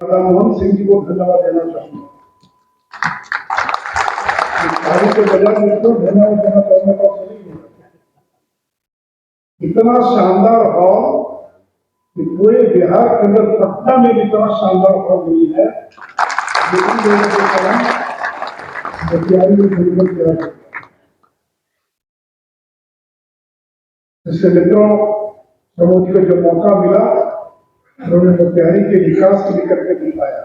मनमोहन सिंह जी को धन्यवाद देना चाहूंगा। के बजाय मुझको धन्यवाद देना चाहूंगा तो सही नहीं। इतना शानदार हॉल कि पूरे बिहार के अंदर पटना में इतना शानदार हॉल नहीं है, लेकिन लोगों के कारण तैयारी में खरीद किया है। इससे मित्रों समूह को जो मौका मिला उन्होंने तैयारी के विकास के लिए करके दिखाया।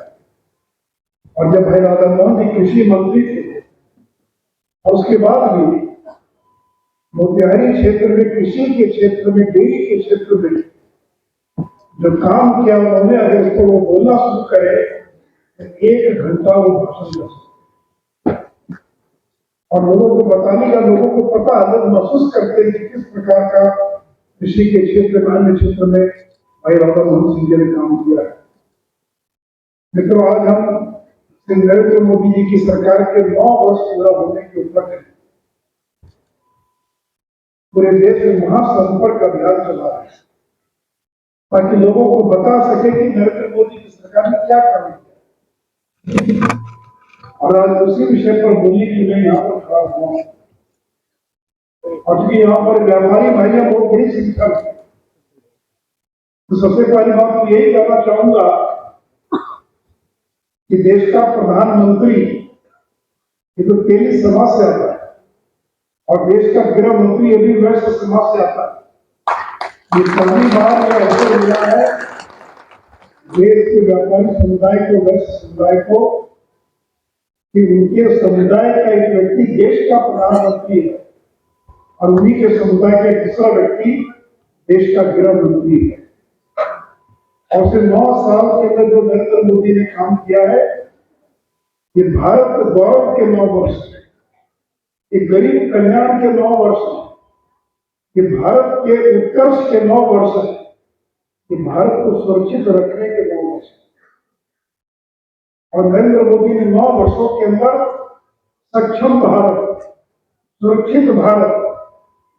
और जब भाई राधा मोहन जी कृषि मंत्री थे और उसके बाद भी मोतिहारी क्षेत्र में कृषि के क्षेत्र में डेयरी के क्षेत्र में जो काम किया उन्होंने, अगर उसको वो बोलना शुरू करे तो 1 घंटा वो भाषण कर सकते और लोगों को बताने का, लोगों को पता लोग महसूस करते हैं कि किस प्रकार का कृषि के क्षेत्र में, अन्य क्षेत्र में भाई राधा मोहन सिंह जी ने काम किया है। मित्रों, आज हम श्री नरेंद्र मोदी जी की सरकार के 9 वर्ष पूरा होने के उपलक्ष्य में पूरे देश में महासंपर्क अभियान चला है ताकि लोगों को बता सके कि नरेंद्र मोदी की सरकार ने क्या काम किया। और आज उसी विषय पर बोलने के लिए यहाँ पर खड़ा हुआ और क्योंकि यहाँ पर व्यापारी भाइयों बहुत बड़ी संख्या है, तो सबसे पहली बात तो यही कहना चाहूंगा कि देश का प्रधानमंत्री ये तो तेली समाज से आता है और देश का गृह मंत्री अभी वैश्य समाज से आता है। ये पहली बार यह ऐसे मिला है देश के व्यापारी समुदाय को, वैश्य समुदाय को, कि उनके समुदाय का एक व्यक्ति देश का प्रधानमंत्री है और उन्हीं के समुदाय का दूसरा व्यक्ति देश का गृह मंत्री है। और फिर 9 साल के अंदर जो नरेंद्र मोदी ने काम किया है, ये भारत गौरव के 9 वर्ष, ये गरीब कल्याण के 9 वर्ष, ये भारत के उत्कर्ष के 9 वर्ष है, ये भारत को सुरक्षित रखने के 9 वर्ष। और नरेंद्र मोदी ने 9 वर्षों के अंदर सक्षम भारत, सुरक्षित भारत,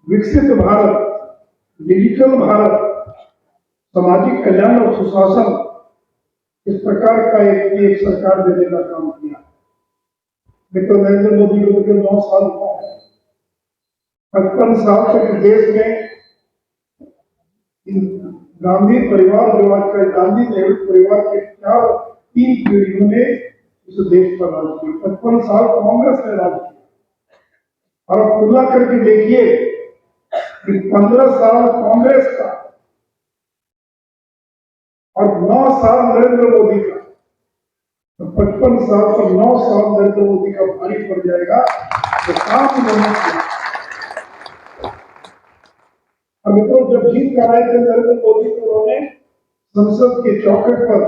विकसित भारत, डिजिटल भारत, सामाजिक कल्याण और सुशासन, इस प्रकार का एक सरकार देने का काम किया। मित्रों, नरेंद्र मोदी को तो 9 साल हुआ है। 55 साल तक देश में गांधी परिवार जो आज का गांधी नेहरू परिवार के 3 पीढ़ियों ने इस देश पर राज किया। 55 साल कांग्रेस ने राज किया और अब तुलना करके देखिए कि 15 साल कांग्रेस का और 9 साल नरेंद्र मोदी का, तो 55 साल पर 9 साल नरेंद्र मोदी का भारी पड़ जाएगा। तो काम नहीं किया। और मित्रों, जब जीत कर आए थे नरेंद्र मोदी को, उन्होंने संसद के चौखट पर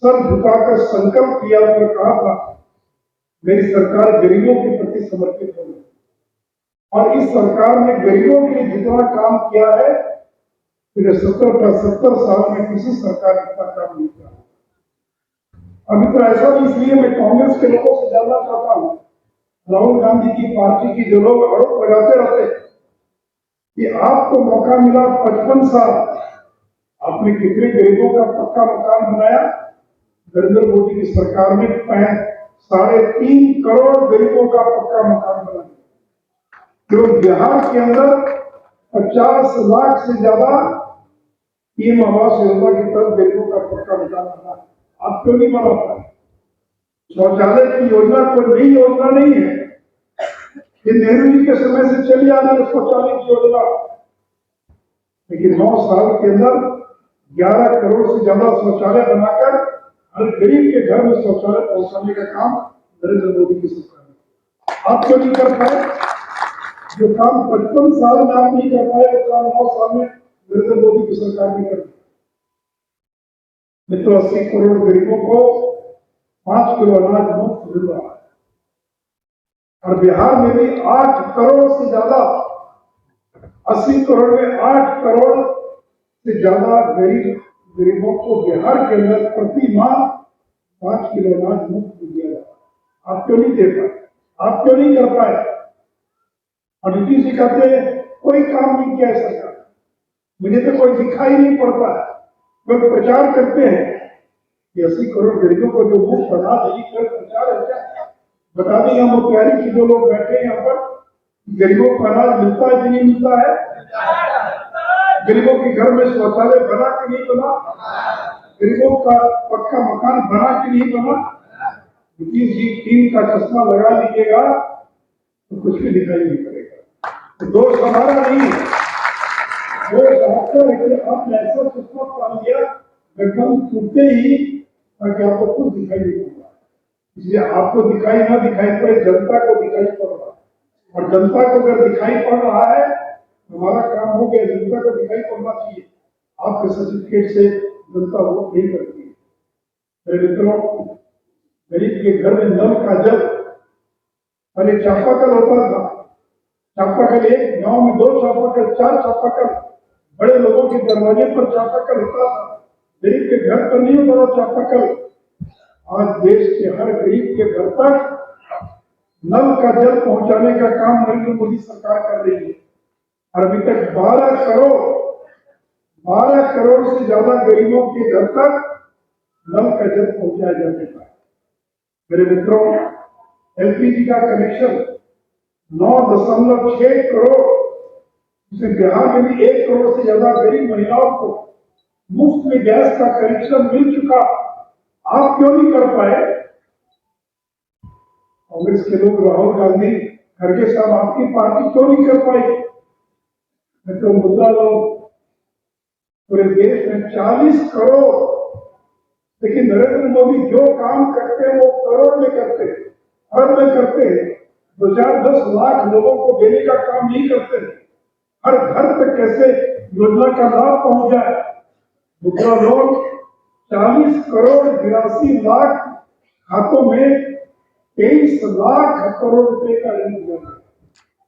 सर झुकाकर संकल्प किया और कहा था मेरी सरकार गरीबों के प्रति समर्पित होगी। और इस सरकार ने गरीबों के लिए जितना काम किया है, फिर 70 साल में किसी सरकार ने इतना काम नहीं किया। अभी तो ऐसा भी इसलिए मैं कांग्रेस के लोगों से जानना चाहता हूं, राहुल गांधी की पार्टी की जो लोग आरोप लगाते रहते हैं कि आपको मौका मिला 55 साल, आपने कितने गरीबों का पक्का मकान बनाया। नरेंद्र मोदी की सरकार ने 3.5 करोड़ गरीबों का पक्का मकान बनाया। जो बिहार के अंदर 50 लाख से ज्यादा पीएम आवास योजना के तहत गरीबों का पक्का मकान बना। आप क्यों नहीं बना पाए? शौचालय की योजना कोई नई योजना नहीं है, ये नेहरू जी के समय से चली आ रही शौचालय की योजना। लेकिन 9 साल के अंदर 11 करोड़ से ज्यादा शौचालय बनाकर हर गरीब के घर में शौचालय पहुंचाने का काम नरेंद्र मोदी की सरकार ने। आप क्यों नहीं कर पाए? जो काम 55 साल में आप नहीं कर पाए, वो काम 9 साल में नरेंद्र मोदी की सरकार ने कर दिया। मित्रों, 80 करोड़ गरीबों को 5 किलो अनाज मुफ्त मिल रहा है और बिहार में भी 8 करोड़ से ज्यादा, 80 करोड़ में 8 करोड़ से ज्यादा गरीबों को बिहार के अंदर प्रति माह 5 किलो अनाज मुफ्त दिया जाता है। आप क्यों नहीं दे पाए? आप क्यों नहीं कर पाए? और नीतीश जी कहते हैं कोई काम नहीं किया सरकार, मुझे तो कोई दिखाई नहीं पड़ता है। लोग प्रचार करते हैं कि 80 करोड़ गरीबों को जो मुफ्त अनाज है कर प्रचार है क्या? बता दें यहाँ मुख्यारी की जो लोग बैठे हैं यहाँ पर, गरीबों को अनाज मिलता है कि नहीं मिलता है? गरीबों के घर में शौचालय बना कि नहीं बना? गरीबों का पक्का मकान बना कि नहीं बना? नीतीश जी टीम का चश्मा लगा लीजिएगा तो कुछ भी दिखाई नहीं पड़ेगा। तो दोष हमारा नहीं है, दोष आपका है कि आपने ऐसा चश्मा पहन लिया गठबंधन टूटते ही ताकि आपको कुछ दिखाई नहीं पड़ता। इसलिए आपको दिखाई ना दिखाई पड़े, जनता को दिखाई पड़ रहा है, और जनता को अगर दिखाई पड़ रहा है हमारा काम हो गया। जनता को दिखाई पड़ना चाहिए, आपके सर्टिफिकेट से जनता वोट नहीं करती है। मेरे मित्रों, गरीब के घर में नल का जल पहले चापाकल होता था, चापाकल एक गांव में 2 चापाकल 4 चापाकल, बड़े लोगों के दरवाजे पर चापाकल होता था, गरीब के घर पर नहीं होता था चापाकल। आज देश के हर गरीब के घर तक नल का जल पहुंचाने का काम नरेंद्र मोदी सरकार कर रही है। और अभी तक 12 करोड़ से ज्यादा गरीबों के घर तक नल का जल पहुंचाया जा चुका है। मेरे मित्रों, एलपीजी का कनेक्शन 9.6 करोड़, जिसमें बिहार में भी 1 करोड़ से ज्यादा गरीब महिलाओं को मुफ्त में गैस का कनेक्शन मिल चुका। आप क्यों नहीं कर पाए? कांग्रेस के लोग, राहुल गांधी, खड़गे साहब, आपकी पार्टी क्यों नहीं कर पाई? तो मुद्दा लोग पूरे देश में 40 करोड़, लेकिन नरेंद्र मोदी जो काम करते हैं वो करोड़ में करते हैं, हर में करते हैं। 2-4-10 लाख लोगों को देने का काम नहीं करते हैं। हर घर तक कैसे योजना का लाभ पहुंच जाए। दूसरा लोग 40 करोड़ 82 लाख खातों में 23 लाख करोड़ रुपए का ऋण दिया गया।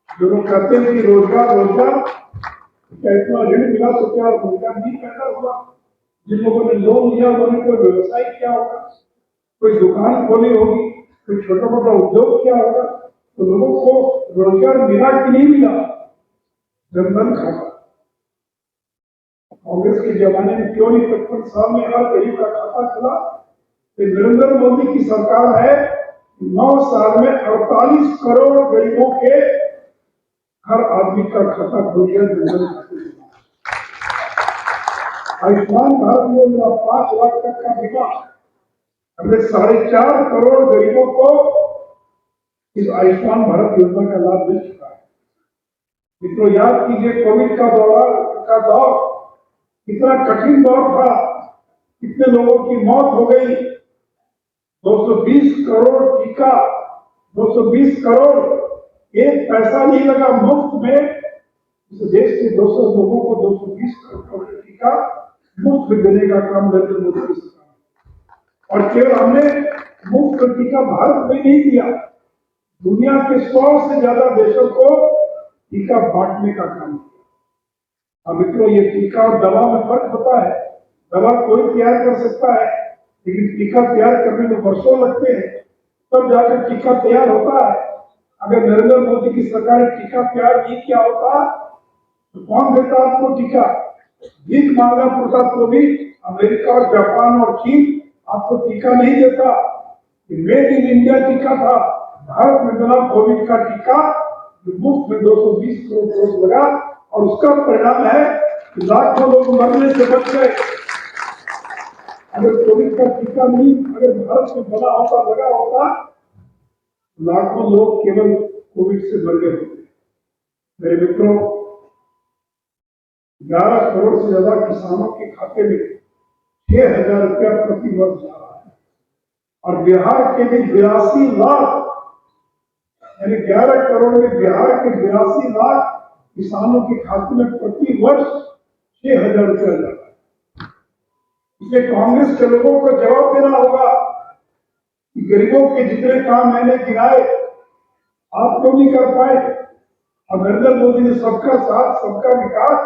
जो लोग कहते हैं कि रोजगार रोजगार, क्या इतना ऋण मिला तो क्या रोजगार नहीं पैदा हुआ? जिन लोगों ने लोन लिया उन्होंने कोई व्यवसाय किया होगा, कोई दुकान खोली होगी, कोई छोटा मोटा उद्योग किया होगा, तो लोगों को रोजगार मिला कि नहीं मिला? जनधन खाता कांग्रेस के जमाने में क्यों नहीं 55 साल में हर गरीब का खाता खुला? तो नरेंद्र मोदी की सरकार है, 9 साल में 48 करोड़ गरीबों के हर आदमी का खाता खुल गया जनधन खाते। आयुष्मान भारत योजना 5 लाख तक का बीमा, हमने 4.5 करोड़ गरीबों को इस आयुष्मान भारत योजना का लाभ मिल चुका है। मित्रों, याद कीजिए कोविड का दौर कितना कठिन दौर था, कितने लोगों की मौत हो गई। 220 करोड़ टीका, 220 करोड़, एक पैसा नहीं लगा मुफ्त में। इस देश के 200 लोगों को 220 करोड़ टीका मुफ्त देने का काम नरेंद्र मोदी की सरकार। और केवल हमने मुफ्त टीका भारत में नहीं दिया, दुनिया के 100 से ज्यादा देशों को टीका बांटने का काम किया। अब मित्रों, ये टीका और दवा में फर्क होता है। दवा कोई तैयार कर सकता है, लेकिन टीका तैयार करने में वर्षों लगते हैं, तब जाकर टीका तैयार होता है। अगर नरेंद्र मोदी की सरकार ने टीका तैयार नहीं किया होता तो कौन देता आपको टीका? भीख मांगना पड़ता तो भी अमेरिका और जापान और चीन आपको टीका नहीं देता। मेड इन इंडिया टीका था, भारत में बना कोविड का टीका, जो मुफ्त में 220 करोड़ डोज लगा, और उसका परिणाम है कि लाखों लोग मरने से बच गए। अगर कोविड का टीका नहीं अगर भारत में बना होता, लगा होता, लाखों लोग केवल कोविड से मर गए होते। मेरे मित्रों, 11 करोड़ से ज्यादा किसानों के खाते में 6,000 रुपया प्रति वर्ष जा रहा है, और बिहार के भी 82 लाख, यानी 11 करोड़ में बिहार के 82 लाख किसानों के खाते में प्रति वर्ष 6,000 रुपया जा रहा है। इसलिए कांग्रेस के लोगों को जवाब देना होगा कि गरीबों के जितने काम मैंने गिनाए आप क्यों नहीं कर पाए? और नरेंद्र मोदी ने सबका साथ सबका विकास,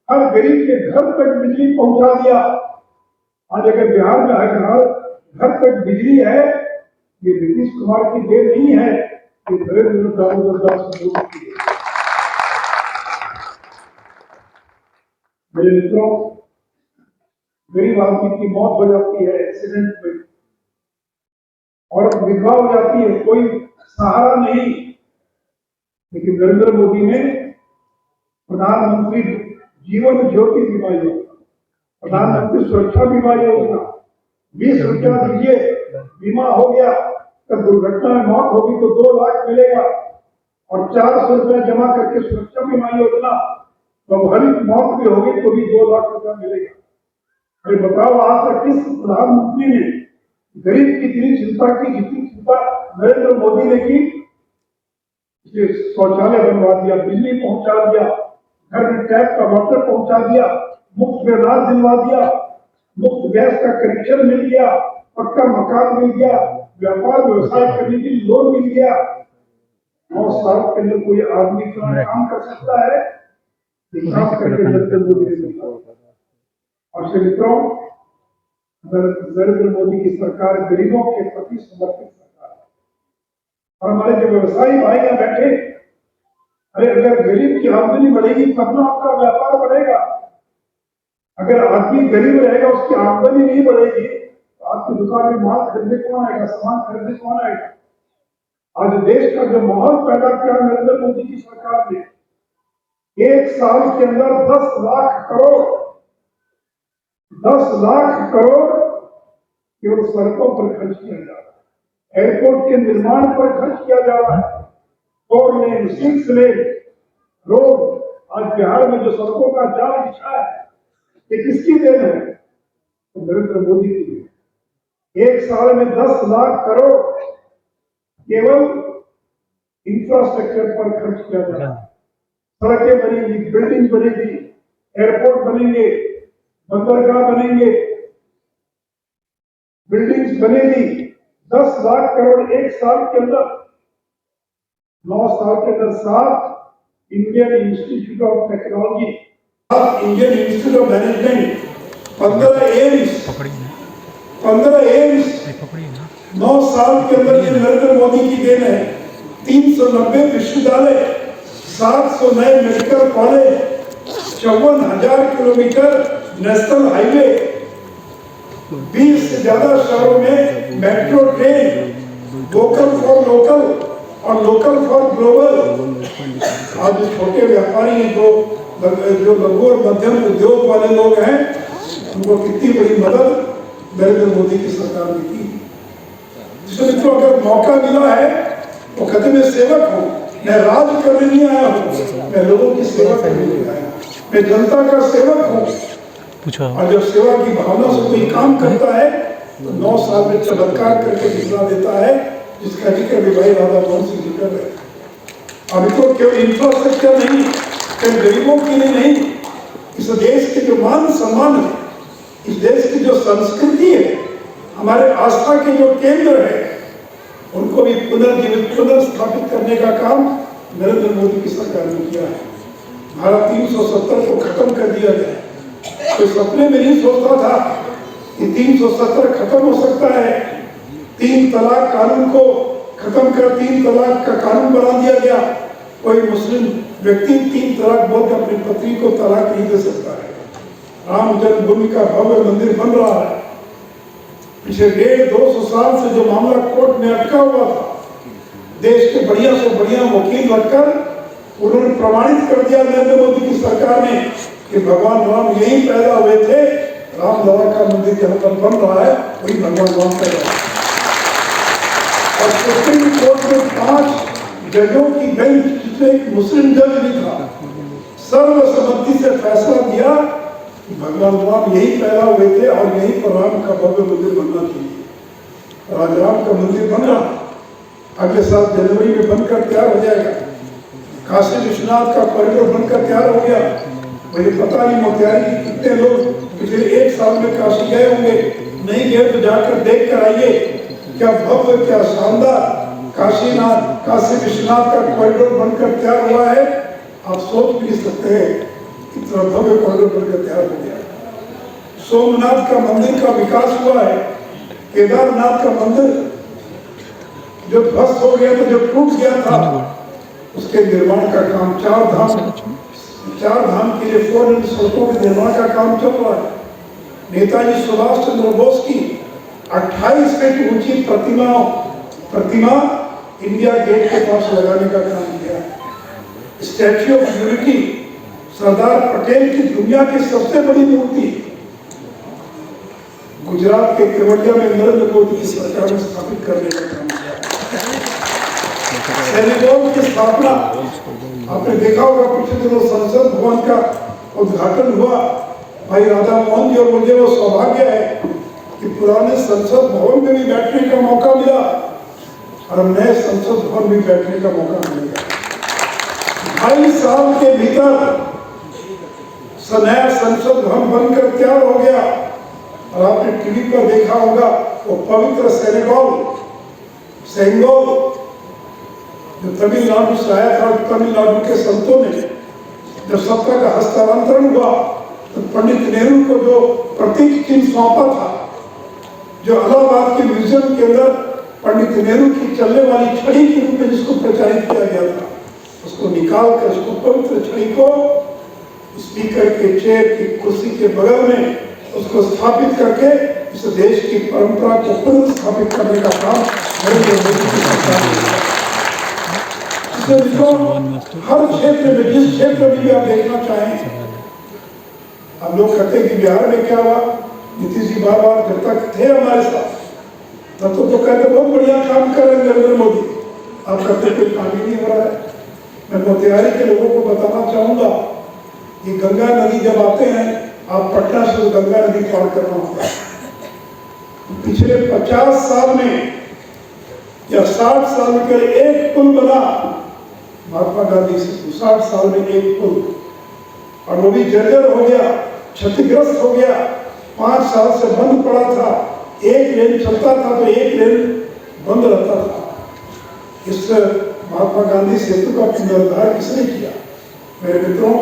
हर गरीब के घर तक बिजली पहुंचा दिया। आज अगर बिहार में हर घर तक बिजली है, ये नीतीश कुमार की देन नहीं है, ये नरेंद्र दामोदर दास मोदी की देन। मेरे मित्रों, गरीब आदमी की मौत हो जाती है, एक्सीडेंट में और विधवा हो जाती है, कोई सहारा नहीं। लेकिन नरेंद्र मोदी ने प्रधानमंत्री जीवन ज्योति बीमा योजना, प्रधानमंत्री सुरक्षा बीमा योजना, 20 रुपया दीजिए, बीमा हो गया तो दुर्घटना में मौत होगी तो 2 लाख मिलेगा, और 400 रुपया जमा करके सुरक्षा बीमा योजना, तो हर मौत भी होगी तो भी 2 लाख रुपया मिलेगा। अरे बताओ, आज तक किस प्रधानमंत्री ने गरीब की इतनी चिंता की जितनी चिंता नरेंद्र मोदी ने की? शौचालय बनवा दिया, बिजली पहुंचा दिया, घर में टैप का वाटर पहुंचा दिया, मुफ्त में अनाज दिलवा दिया, मुफ्त गैस का कनेक्शन मिल गया, पक्का मकान मिल गया, व्यापार व्यवसाय करने के लिए लोन मिल गया। 9 साल के अंदर कोई आदमी काम कर सकता है, काम करके नरेंद्र मोदी ने दिया। और मित्रों, नरेंद्र मोदी की सरकार गरीबों के प्रति समर्पित सरकार है। और हमारे जो व्यवसायी भाई यहाँ बैठे, अरे अगर गरीब की आमदनी बढ़ेगी तब ना आपका व्यापार बढ़ेगा। अगर आदमी गरीब रहेगा, उसकी आमदनी नहीं बढ़ेगी, तो आपकी दुकान में माल खरीदने कौन आएगा, सामान खरीदने कौन आएगा? आज देश का जो माहौल पैदा किया नरेंद्र मोदी की सरकार ने, 1 साल के अंदर 10 लाख करोड़ केवल सड़कों पर खर्च किया जा रहा है, एयरपोर्ट के निर्माण पर खर्च किया जा रहा है, 4 लेन 6 लेन रोड। आज बिहार में जो सड़कों का जाल बिछा है, ये किसकी देन है? तो नरेंद्र मोदी की देन। 1 साल में 10 लाख करोड़ केवल इंफ्रास्ट्रक्चर पर खर्च किया जा रहा है। सड़कें बनेंगी, बिल्डिंग बनेगी, एयरपोर्ट बनेंगे, बंदरगाह बनेंगे, बिल्डिंग्स बनेगी। 10 लाख करोड़ 1 साल के अंदर। 9 साल के अंदर 7 Indian institute of technology, 7 Indian institute of management, 15 AIIMS, 9 साल के अंदर ये नरेंद्र मोदी की देन है। 390 विश्वविद्यालय, 700 नए medical college, 54,000 kilometre national highway, 20 से ज्यादा शहरों में metro train, vocal for local और लोकल फॉर ग्लोबल। आज छोटे व्यापारी हैं, जो लघु और मध्यम उद्योग वाले लोग हैं, उनको कितनी बड़ी मदद नरेंद्र मोदी की सरकार ने की। मित्रों, अगर मौका मिला है तो कहते मैं सेवक हूँ, मैं राज करने नहीं आया हूँ, मैं लोगों की सेवा करने नहीं आया, मैं जनता का सेवक हूँ। और जब सेवा की भावना से कोई काम करता है तो 9 साल में चमत्कार करके दिखला देता है, जिसका जिक्र भी भाई राधा मोहन सिंह जी कर रहे हैं। अभी तो केवल इंफ्रास्ट्रक्चर नहीं, केवल गरीबों के लिए नहीं, इस देश के जो मान सम्मान है, इस देश की जो संस्कृति है, हमारे आस्था के जो केंद्र है, उनको भी पुनर्जीवित पुनर्स्थापित करने का काम नरेंद्र मोदी की सरकार ने किया है। धारा 370 को खत्म कर दिया गया। तो सपने में नहीं सोचता था कि 370 खत्म हो सकता है। 3 तलाक कानून को खत्म कर 3 तलाक का कानून बना दिया गया। कोई मुस्लिम व्यक्ति 3 तलाक बोलकर अपनी पत्नी को तलाक नहीं दे सकता है। राम जन्मभूमि का भव्य मंदिर बन रहा है। पिछले 150-200 साल से जो मामला कोर्ट में अटका हुआ था, देश के बढ़िया से बढ़िया वकील लगकर उन्होंने प्रमाणित कर दिया नरेंद्र मोदी की सरकार ने कि भगवान राम यही पैदा हुए थे। रामलला का मंदिर जहाँ पर बन रहा है, वही भगवान राम पैदा हुए। और सुप्रीम कोर्ट में 5 जजों की बेंच, जिसमें एक मुस्लिम जज भी था, सर्वसम्मति से फैसला दिया कि भगवान राम यही पैदा हुए थे और यहीं पर राम का भव्य मंदिर बनना चाहिए। आज राम का मंदिर बन रहा, अगले साल जनवरी में बनकर तैयार हो जाएगा। काशी विश्वनाथ का कॉरिडोर बनकर तैयार हो गया। मुझे पता नहीं मोतिहारी के कितने लोग पिछले 1 साल में काशी गए होंगे, नहीं गए तो जाकर देख कर आइए, क्या भव्य, क्या शानदार काशी विश्वनाथ का कॉरिडोर बनकर तैयार हुआ है। आप सोच भी नहीं सकते हैं कितना भव्य कॉरिडोर बनकर तैयार हो गया। सोमनाथ का मंदिर का विकास हुआ है। केदारनाथ का मंदिर जो ध्वस्त हो गया था, जो टूट गया था, उसके निर्माण का काम, 4 धाम के लिए 4 सड़कों के निर्माण का काम चल रहा है। नेताजी सुभाष चंद्र बोस की 28 फीट ऊंची प्रतिमा इंडिया गेट के पास लगाने का काम किया। Statue of unity, Sardar Patel की दुनिया की सबसे बड़ी मूर्ति गुजरात के केवड़िया में नरेंद्र मोदी की सरकार ने स्थापित करने का काम किया। सेनेगल की स्थापना आपने देखा होगा, पिछले दिनों संसद भवन का उद्घाटन हुआ। भाई राधा मोहन जी और मुझे वो सौभाग्य है कि पुराने संसद भवन में भी बैठने का मौका मिला और नए संसद भवन में बैठने का मौका मिलेगा। 2.5 साल के भीतर नया संसद भवन बनकर तैयार हो गया और आपने टीवी पर देखा होगा वो पवित्र सेंगोल जो तमिलनाडु से आया था। तमिलनाडु के संतों ने जब सत्ता का हस्तांतरण हुआ तो पंडित नेहरू को जो प्रतीक चिन्ह सौंपा था, जो इलाहाबाद के म्यूजियम के अंदर पंडित नेहरू की चलने वाली छड़ी के रूप में जिसको प्रचारित किया गया था, उसको निकाल कर उसको पवित्र छड़ी को स्पीकर के चेयर की कुर्सी के बगल में उसको स्थापित करके इस देश की परंपरा को पुनर्स्थापित करने का काम नरेंद्र मोदी की सरकार ने किया। हर क्षेत्र में, जिस क्षेत्र में भी आप देखना चाहें, हम लोग कहते हैं कि बिहार में क्या हुआ, नीतीश जी बार बार जब तक थे हमारे साथ तब तो कहते बहुत बढ़िया काम कर रहे हैं नरेंद्र मोदी। आप कहते कोई काम ही नहीं हो रहा है। मैं मोतिहारी के लोगों को बताना चाहूंगा कि गंगा नदी जब आते हैं, आप पटना से गंगा नदी पार करना होगा। पिछले 50 साल में या 60 साल में केवल एक पुल बना महात्मा गांधी से, 60 साल में एक पुल, और वो भी जर्जर हो गया, क्षतिग्रस्त हो गया। 5 साल से बंद पड़ा था, एक लेन चलता था तो एक लेन बंद रहता था। इस महात्मा गांधी सेतु का पुनरुद्धार किसने किया? मेरे मित्रों,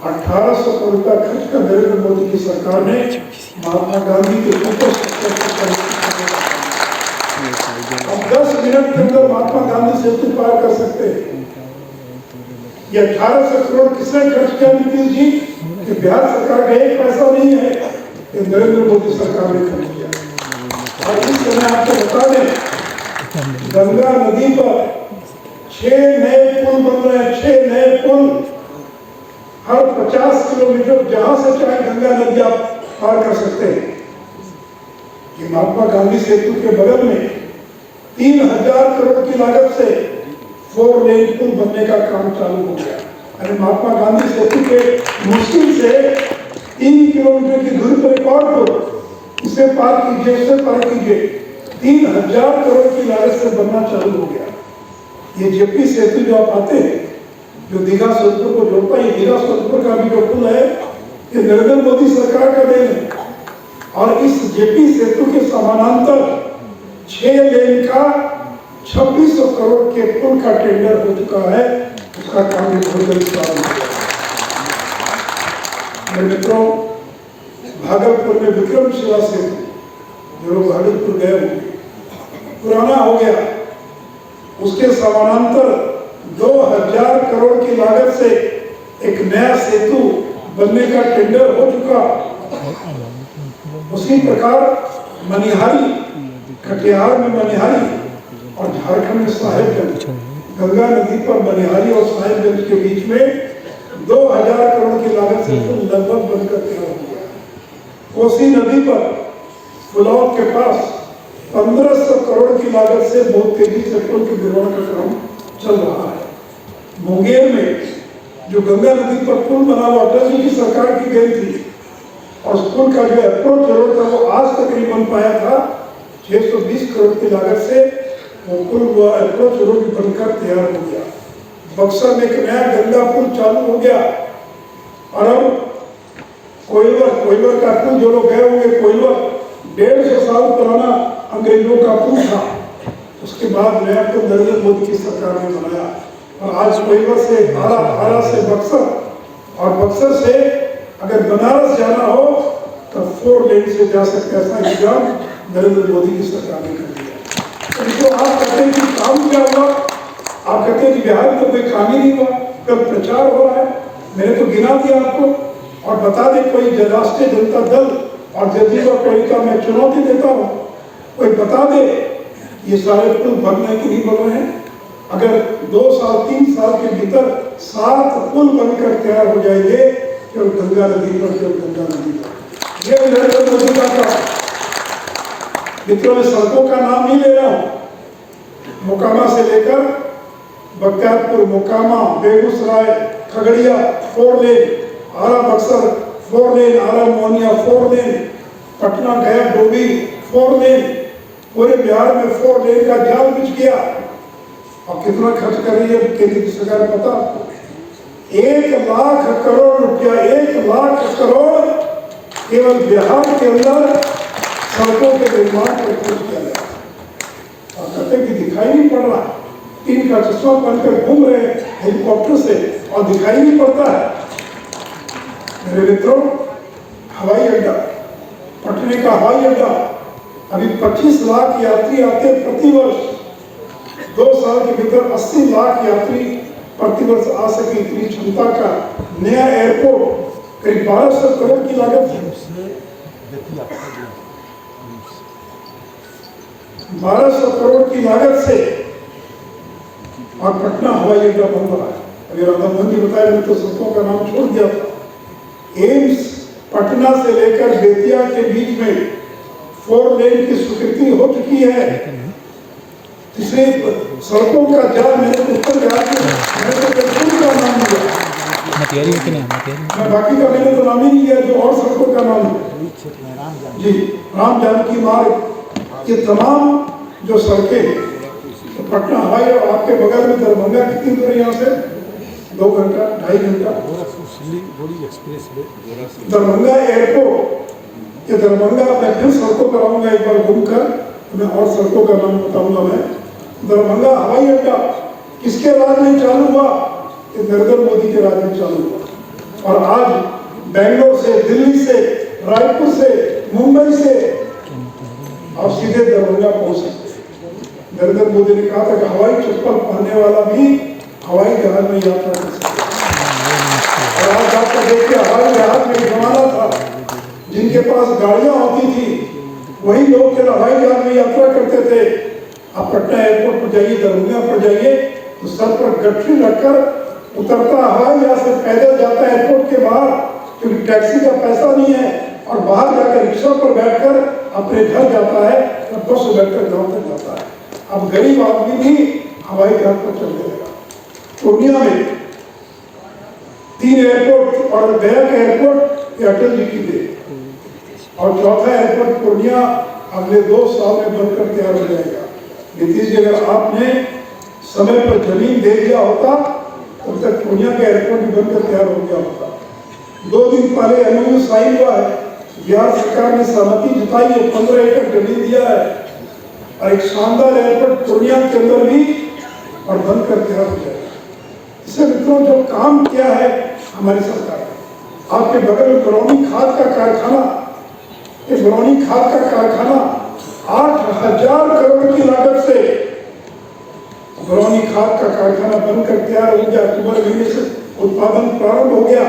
1800 करोड़ रुपया खर्च कर नरेंद्र मोदी की सरकार ने महात्मा गांधी के ऊपर अब 10 मिनट के अंदर महात्मा गांधी सेतु पार कर सकते हैं। ये 1800 करोड़ किसने खर्च किया नीतीश जी? कि बिहार सरकार का एक पैसा नहीं है, ये नरेंद्र मोदी सरकार ने खर्च किया। और इस समय आपको बता दें, गंगा नदी पर 6 नए पुल बन रहे हैं, 6 नए पुल हर 50 किलोमीटर, जहां से चाहे गंगा नदी आप पार कर सकते हैं। ये महात्मा गांधी सेतु के बगल में 3000 करोड़ की लागत से 4 लेन पुल बनने का काम चालू हो गया। अरे महात्मा गांधी सेतु के मुश्किल से 3 किलोमीटर की दूरी पर एक और पुल, इसे पार कीजिए, उसे पार कीजिए, 3000 करोड़ की लागत से बनना चालू हो गया। ये जेपी सेतु जो आप आते हैं, जो दीघा सोनपुर को जोड़ता है, दीघा सोनपुर का भी जो पुल है, ये नरेंद्र मोदी सरकार का देन है। और इस जेपी सेतु के समानांतर 6 लेन का 2600 करोड़ के पुल का टेंडर हो चुका है, उसका काम भी बहुत जल्द प्रारंभ हो गया। मेरे मित्रों, भागलपुर में विक्रमशिला सेतु, जो लोग भागलपुर गए होंगे, पुराना हो गया, उसके समानांतर 2000 करोड़ की लागत से एक नया सेतु बनने का टेंडर हो चुका। उसी प्रकार मनिहारी, कटिहार में मनिहारी और झारखंड में साहेबगंज, गंगा नदी पर मनिहारी और साहेबगंज के बीच में 2000 करोड़ की लागत से पुल लगभग बनकर तैयार हो गया। कोसी नदी पर फुलौत के पास 1500 करोड़ की लागत से बहुत तेजी से पुल के निर्माण का काम चल रहा है। मुंगेर में जो गंगा नदी पर पुल बना हुआ, अटल जी की सरकार की देन थी, और उस पुल का जो अप्रोच रोड था वो आज तक नहीं बन पाया था। 620 करोड़ की लागत से वो पुल हुआ, अप्रोच रोड बनकर तैयार हो गया। बक्सर में एक नया गंगा पुल चालू हो गया। और अब कोइलवर का पुल, जो लोग गए होंगे कोइलवर, 150 साल पुराना अंग्रेजों का पुल था, उसके बाद नया पुल नरेंद्र मोदी की सरकार ने बनाया। और आज कोइलवर से आरा से बक्सर, और बक्सर से अगर बनारस जाना हो तो 4 लेन से जा सकते, ऐसा इंतजाम नरेंद्र मोदी की सरकार ने कर दिया। तो आप कहते हैं कि काम क्या हुआ? आप कहते हैं कि बिहार में तो कोई काम ही नहीं हुआ, कल प्रचार हो रहा है। मैंने तो गिना दिया आपको। और बता दें, कोई राष्ट्रीय जनता दल और जदयू का कोई का मैं चुनौती देता हूँ कोई बता दे ये सारे पुल बन रहे कि नहीं बन रहे हैं। अगर 2 साल 3 साल के भीतर 7 पुल बनकर तैयार हो जाएंगे केवल गंगा नदी पर, केवल गंगा नदी पर। ये नरेंद्र मोदी का काम। मित्रों, मैं सड़कों का नाम नहीं ले रहा हूं। मोकामा से लेकर बख्तियारपुर, मोकामा, बेगूसराय, खगड़िया 4 लेन, आरा बक्सर 4 लेन, आरा मोहनिया 4 लेन, पटना गया डोभी 4 लेन, पूरे बिहार में 4 लेन का जाल बिछ गया। और कितना खर्च कर रही है केंद्र की सरकार पता आपको? 1 लाख करोड़ रुपया, 1 लाख करोड़ केवल बिहार के अंदर सड़कों के निर्माण पर खर्च किया गया। और कहते कि दिखाई नहीं पड़ रहा, टीन का चश्मा पहनकर घूम रहे हेलीकॉप्टर से और दिखाई नहीं पड़ता है। मेरे मित्रों, हवाई अड्डा, पटने का हवाई अड्डा, अभी 25 लाख यात्री आते प्रति वर्ष। 2 साल के भीतर 80 लाख यात्री प्रतिवर्ष आ सके इतनी क्षमता का नया एयरपोर्ट करीब 1200 करोड़ की लागत है। 1200 करोड़ की लागत से और पटना हवाई अड्डा बन रहा है। अभी राधा मोहन जी बताया, मैं तो सड़कों का नाम छोड़ दिया था। एम्स पटना से लेकर बेतिया के बीच में 4 लेन की स्वीकृति हो चुकी है। इसलिए सड़कों का जाल मैंने उत्तर बिहार का नाम लिया, मैं बाकी का मैंने तो नाम ही नहीं लिया जो और सड़कों का नाम है। जी, राम जानकी मार्ग, ये तमाम जो सड़कें, तो पटना हवाई और आपके बगल में दरभंगा कितनी दूर है यहाँ से? 2 घंटा 2.5 घंटा। दरभंगा एयरपोर्ट, ये दरभंगा मैं फिर सड़कों पर आऊंगा एक बार घूमकर, मैं और सड़कों का नाम बताऊंगा। मैं दरभंगा हवाई अड्डा किसके राज में चालू हुआ? ये नरेंद्र मोदी के राज में चालू हुआ। और आज बेंगलोर से, दिल्ली से, रायपुर से, मुंबई से आप सीधे दरभंगा पहुंच सकते। नरेंद्र मोदी ने कहा था कि हवाई चप्पल पहनने वाला भी हवाई जहाज में यात्रा कर सकता है। और आज आपका देखिए, हवाई जहाज में जमाना था जिनके पास गाड़ियां होती थी वही लोग के हवाई जहाज में यात्रा करते थे। आप पटना एयरपोर्ट पर जाइए, दरभंगा पर जाइए, तो सर पर गठरी रखकर उतरता हवाई जहाज से पैदल जाता है एयरपोर्ट के बाहर, क्योंकि टैक्सी का पैसा नहीं है, और बाहर जाकर रिक्शा पर बैठकर अपने घर जाता है, और बस में बैठकर गाँव तक जाता है। अब गरीब आदमी भी हवाई जहाज पर चलने लगा। पूर्णिया में 3 एयरपोर्ट और गया का एयरपोर्ट ये अटल जी की दे, और चौथा एयरपोर्ट पूर्णिया अगले 2 साल में बनकर तैयार हो जाएगा। नीतीश जी, अगर आपने समय पर जमीन दे दिया होता तब तक पूर्णिया का एयरपोर्ट भी बनकर तैयार हो गया होता। 2 दिन पहले एमओयू साइन हुआ है, बिहार सरकार ने सहमति जताई है, 15 एकड़ जमीन दिया है, और एक शानदार एयरपोर्ट पूर्णिया के अंदर भी और बनकर तैयार हो जाएगा। इससे मित्रों, जो काम किया है हमारी सरकार ने, आपके बगल में बरौनी खाद का कारखाना, इस बरौनी खाद का कारखाना 8,000 करोड़ की लागत से बरौनी खाद का कारखाना बनकर तैयार हो गया। अक्टूबर महीने से उत्पादन प्रारंभ हो गया।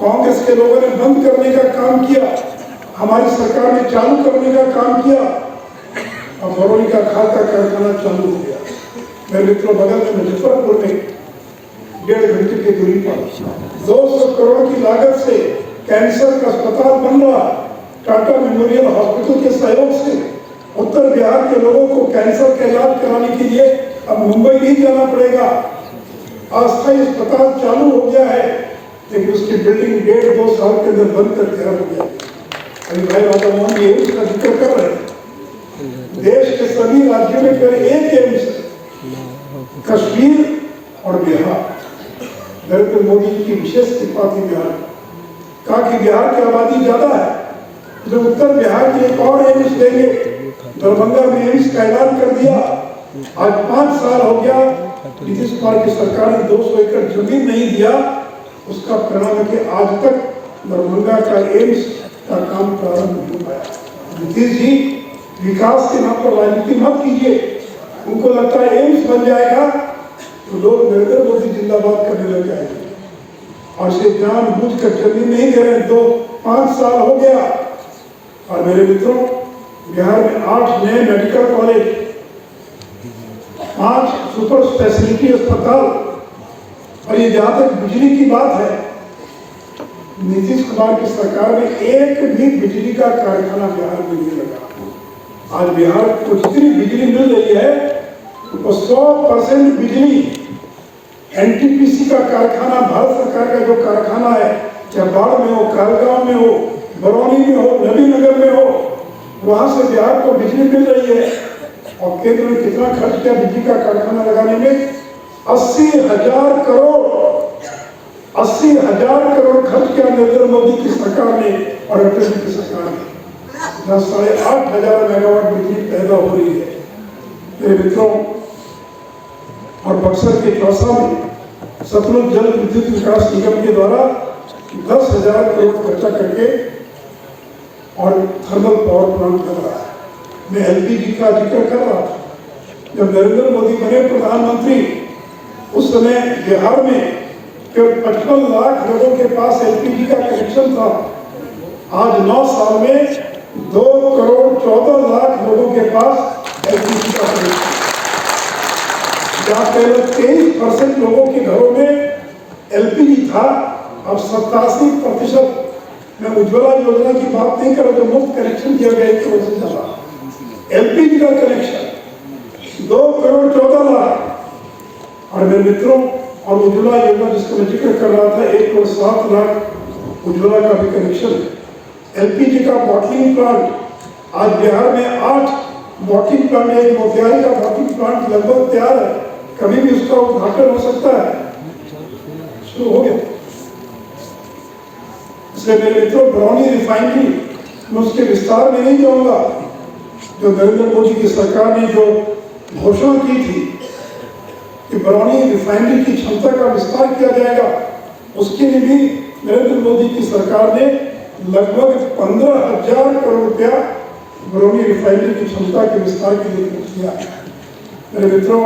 कांग्रेस के लोगों ने बंद करने का काम किया, हमारी सरकार ने चालू करने का काम किया, और बरौनी का खाद का कारखाना चालू हो गया। मेरे मित्रों, बगल में मुजफ्फरपुर में 1.5 घंटे की दूरी पर 200 करोड़ की लागत से कैंसर का अस्पताल बन रहा। टाटा मेमोरियल हॉस्पिटल के सहयोग से उत्तर बिहार के लोगों को कैंसर का इलाज कराने के लिए अब मुंबई नहीं जाना पड़ेगा। अस्थायी अस्पताल चालू हो गया है, लेकिन उसकी बिल्डिंग 1.5-2 साल के अंदर बनकर तैयार हो गया। अभी भाई राधा मोहन जी उसका जिक्र कर रहे हैं। देश के सभी राज्यों में केवल एक एम्स है, कश्मीर और बिहार। नरेंद्र मोदी की विशेष कृपा थी बिहार, कहा कि बिहार की आबादी ज्यादा है, जो उत्तर बिहार के एक और एम्स देंगे। दरभंगा में एम्स का ऐलान कर दिया। आज 5 साल हो गया, नीतीश कुमार की सरकार ने 200 एकड़ जमीन नहीं दिया। उसका परिणाम है कि आज तक दरभंगा का एम्स का काम प्रारंभ नहीं हुआ। नीतीश जी, विकास के नाम पर राजनीति मत कीजिए। उनको लगता है एम्स बन जाएगा तो लोग नरेंद्र मोदी जिंदाबाद करने लग जाएंगे, और से जानबूझकर जमीन नहीं दे रहे। 5 साल हो गया। और मेरे मित्रों, बिहार में 8 नए मेडिकल कॉलेज, 5 सुपर स्पेशलिटी अस्पताल। और ये जहाँ तक बिजली की बात है, नीतीश कुमार की सरकार में एक भी बिजली का कारखाना बिहार में नहीं लगा। आज बिहार को जितनी बिजली मिल रही है वो 100% बिजली एनटीपीसी का कारखाना, भारत सरकार का जो कारखाना है, चाहे बाढ़ में हो, कहलगांव में हो, बरौनी में हो, नबीनगर में हो, वहां से बिहार को बिजली मिल रही है। और केंद्र ने कितना खर्च किया बिजली का कारखाना लगाने में? 80,000 करोड़, 80,000 करोड़ खर्च किया नरेंद्र मोदी की सरकार ने और अटल जी की सरकार ने। 8,500 मेगावाट बिजली पैदा हो रही है मेरे मित्रों। और बक्सर के चौसा में सतलुज जल विद्युत विकास निगम के द्वारा 10,000 करोड़ खर्चा करके और थर्मल पावर प्लांट कर रहा है। मैं एलपीजी का जिक्र कर रहा था, जब नरेंद्र मोदी बने प्रधानमंत्री उस समय बिहार में केवल 55 लाख लोगों के पास एलपीजी का कनेक्शन था। आज 9 साल में 2 करोड़ 14 लाख लोगों के पास एलपीजी का कनेक्शन। जहाँ पहले 23% लोगों के घरों में एलपीजी था, अब 87%। मैं उज्ज्वला योजना की बात नहीं कर रहा, जो मुफ्त कनेक्शन दिया गया 1 करोड़ से ज्यादा एलपीजी का कनेक्शन 2 करोड़ 14 लाख। और मेरे मित्रों, और उज्ज्वला योजना जिसका मैं जिक्र कर रहा था, 1 करोड़ 7 लाख उज्ज्वला का भी कनेक्शन है। एलपीजी का बॉटलिंग प्लांट आज बिहार में 8 बॉटलिंग प्लांट, एक मोतिहारी का बॉटलिंग प्लांट लगभग तैयार है, कभी भी उसका उद्घाटन हो सकता है, शुरू हो गया। इसलिए मेरे मित्रों, बरौनी रिफाइनरी, मैं उसके विस्तार में नहीं जाऊंगा। जो नरेंद्र मोदी की सरकार ने जो घोषणा की थी कि बरौनी रिफाइनरी की क्षमता का विस्तार किया जाएगा, उसके लिए भी नरेंद्र मोदी की सरकार ने लगभग 15,000 करोड़ रुपया बरौनी रिफाइनरी की क्षमता के विस्तार के लिए किया है। मेरे मित्रों,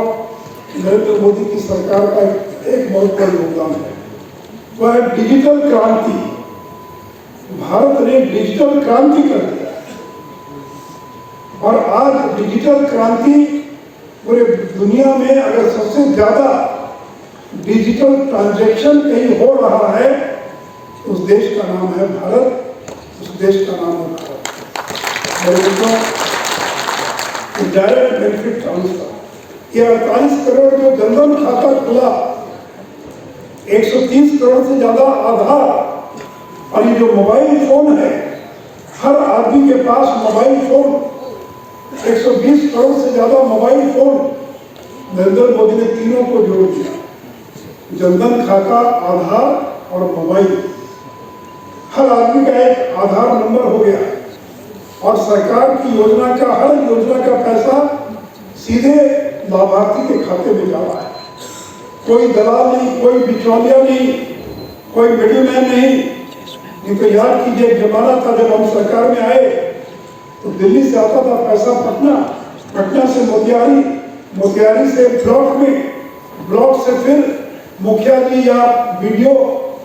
नरेंद्र मोदी की सरकार का एक बहुत बड़ा योगदान है, वह है डिजिटल क्रांति। भारत ने डिजिटल क्रांति कर दिया और आज डिजिटल क्रांति पूरे दुनिया में अगर सबसे ज्यादा डिजिटल ट्रांजैक्शन कहीं हो रहा है तो उस देश का नाम है भारत, उस देश का नाम है भारत। डायरेक्ट बेनिफिट ट्रांसफर, ये 48 करोड़ जो जनधन खाता खुला, 130 करोड़ से ज्यादा आधार, और ये जो मोबाइल फोन है, हर आदमी के पास मोबाइल फोन, 120 करोड़ से ज्यादा मोबाइल फोन। नरेंद्र मोदी ने तीनों को जोड़ दिया, जनधन खाता, आधार और मोबाइल। हर आदमी का एक आधार नंबर हो गया और सरकार की योजना का, हर योजना का पैसा सीधे लाभार्थी के खाते में जा रहा है। कोई दलाल नहीं, कोई बिचौलिया नहीं, कोई मिडिलमैन नहीं तो याद कीजिए, एक जमाना था जब हम सरकार में आए तो दिल्ली से आता था पैसा पटना, पटना से मोतिहारी, मोतिहारी से ब्लॉक में, ब्लॉक से फिर मुखिया जी या वीडियो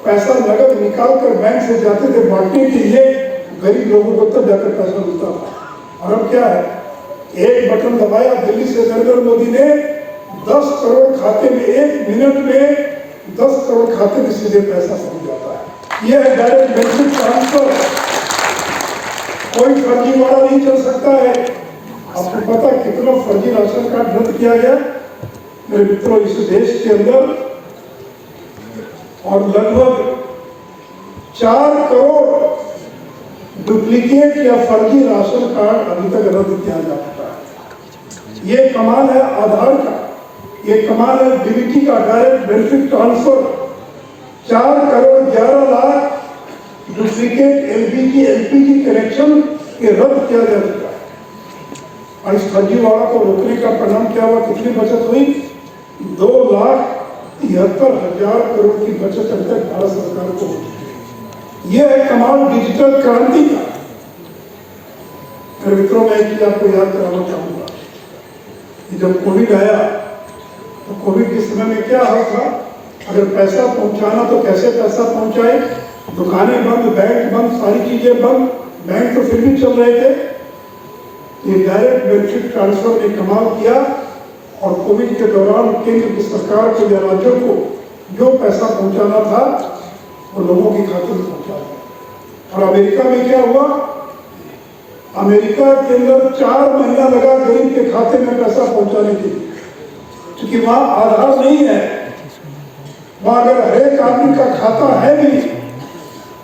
पैसा नगद निकाल कर बैंक से जाते थे बांटने के लिए गरीब लोगों को, तब जाकर पैसा मिलता था। और अब क्या है, एक बटन दबाया, दिल्ली से नरेंद्र मोदी ने 10 करोड़ खाते में, 1 मिनट में 10 करोड़ खाते में सीधे पैसा पहुंच जाता है। यह है डायरेक्ट बेनिफिट ट्रांसफर। कोई फर्जीवाड़ा नहीं चल सकता है। आपको पता कितना फर्जी राशन कार्ड रद्द किया गया मेरे मित्रों इस देश के अंदर, और लगभग 4 करोड़ डुप्लीकेट या फर्जी राशन कार्ड अभी तक रद्द किया जा चुका है। ये कमाल है आधार का, ये कमाल है डीबीटी का, direct benefit transfer. 4 crore 11 lakh duplicate LPG connection के रद्द किया जा चुका है। और इस फर्जीवाड़ा को रोकने का परिणाम क्या हुआ, कितनी बचत हुई? 2,73,000 करोड़ की बचत अब तक भारत सरकार को हो चुकी है। यह है कमाल डिजिटल क्रांति का। मेरे मित्रों, मैं एक चीज आपको याद कराना चाहूंगा कि जब कोविड आया तो कोविड के समय में क्या हाल था, अगर पैसा पहुंचाना तो कैसे पैसा पहुंचाए, दुकानें बंद, बैंक बंद, सारी चीजें बंद, बैंक तो फिर भी चल रहे थे। ये डायरेक्ट बेनिफिट ट्रांसफर ने कमाल किया और कोविड के दौरान केंद्र की सरकार को या राज्यों को जो पैसा पहुंचाना था वो लोगों के खाते में पहुंचा दिया। और अमेरिका में क्या हुआ? अमेरिका के अंदर 4 महीना लगा गरीब के खाते में पैसा पहुंचाने के लिए, क्योंकि वहां आधार नहीं है। वहां अगर हर एक आदमी का खाता है भी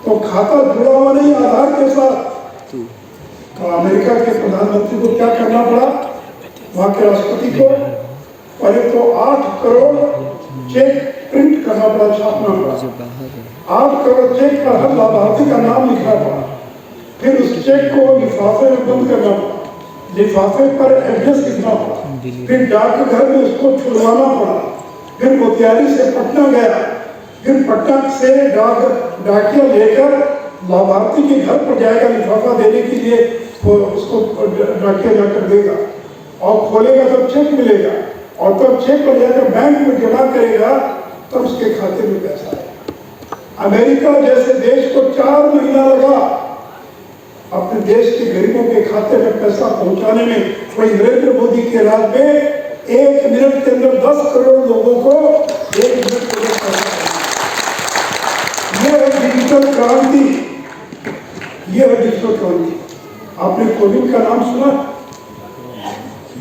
तो खाता जुड़ा हुआ नहीं आधार के साथ। तो अमेरिका के प्रधानमंत्री को क्या करना पड़ा? वहां के राष्ट्रपति को पहले तो 8 करोड़ चेक प्रिंट करना पड़ा, छापना पड़ा। 8 करोड़ चेक पर हर लाभार्थी का नाम लिखना पड़ा। फिर उस चेक को लिफाफे में बंद करना पड़ा, लिफाफे पर एड्रेस लिखना पड़ा, फिर डाकघर में उसको छुड़वाना पड़ा, फिर मोतिहारी से पटना गया, फिर पटना से डाकिया लेकर लाभार्थी के घर पर जाएगा लिफाफा देने के लिए। वो उसको डाकिया जाकर देगा और खोलेगा तब चेक मिलेगा और तब चेक पर जाकर बैंक में जमा करेगा, तब उसके खाते में पैसा आएगा। अमेरिका जैसे देश को 4 महीना लगा अपने देश के गरीबों के खाते में पैसा पहुंचाने में। वही नरेंद्र मोदी के राज में 1 मिनट के अंदर 10 करोड़ लोगों को 1 मिनट के अंदर पैसा। यह है डिजिटल क्रांति, यह है डिजिटल क्रांति। आपने कोविड का नाम सुना?